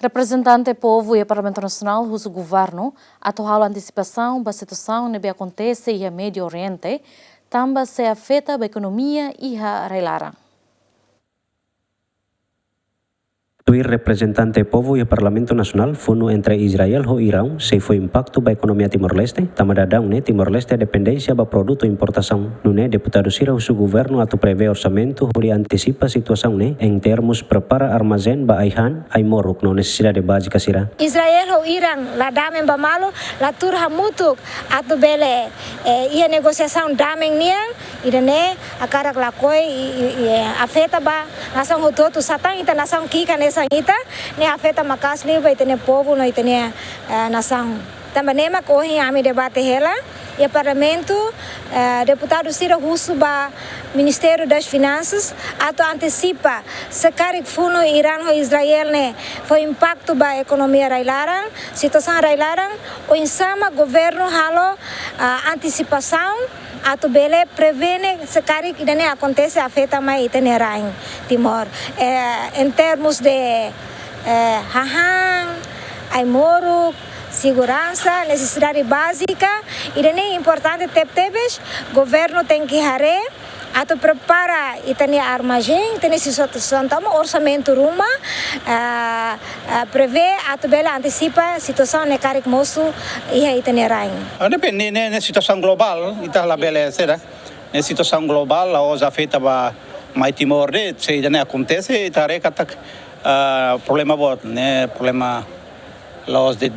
Representante povo e Parlamento Nacional, o governo, atual antecipação da situação que acontece no Médio Oriente, também se afeta a economia e a relação. O representante povo e Parlamento Nacional fono entre Israel e Irão se foi impacto da economia Timor-Leste, tamadadão né Timor-Leste dependência da produto importação. Né deputado Sira o governo atu prevê orçamento e antecipa situação né em termos prepara armazém ba aihan ai moruk no necessidade básica Sira. Israel e Irão la damen ba malo la turha mutuk atu bele ia negosiação damen niang irene akara la koi afeta ba nação hototo satang ita nação kika nessa ita ne afeta makasli ba itene povo no itene nação também nema corre a me debate ela e parlamento deputado Sira Russo ba Ministério das Finanças ato antecipa se carik funo Irão e Israel ne foi impacto ba economia railaran situação railaran o insama governo halo antecipação ato bele prevene se carik idane acontece afeta mai itene rain Timor em termos de hahang ai moro segurança, necessidade básica, e é importante tebes, governo tem que hare, ato prepara e tem armazém, tem situação tamo orçamento ruma, prevê ato bela antecipa situação ne carik moço e aí tem rain. Depende ne situação global, ita la bela será, ne situação global a os afeta ba mai Timor de se já acontece, ita re katak problema bot, ne problema los de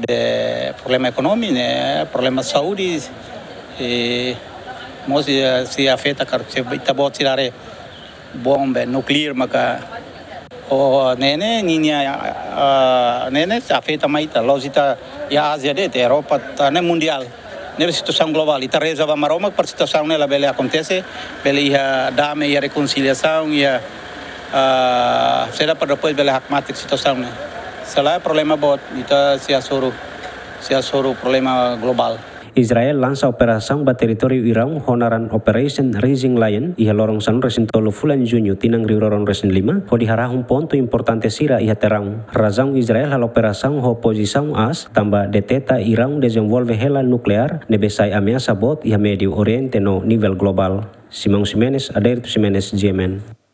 problema econômico, né, problema de saúde, e se afeta car se ita bot tirare bomba nuclear maka o nene se afeta mais ita los ita ya Ásia de Europa tá ne mundial ne situação global ita resolve maroma por situação nela bele acontece bele ia dame e reconciliação ia será para depois bele hakmatik situação né. Selain problema bot, kita siasuru problema global. Israel lança operação ba território Irão honaran Operation Rising Lion e lorong san resintolo fulan junho tinang riroron resin 5 ho diharah ponto importante sira e terão. Razão Israel hal operação ho posição as tamba deteta Irão desenvolve hela nuclear nebesai ameaça bot e Médio Oriente no nível global. Simão Ximenes, Aderito Ximenes, GMN.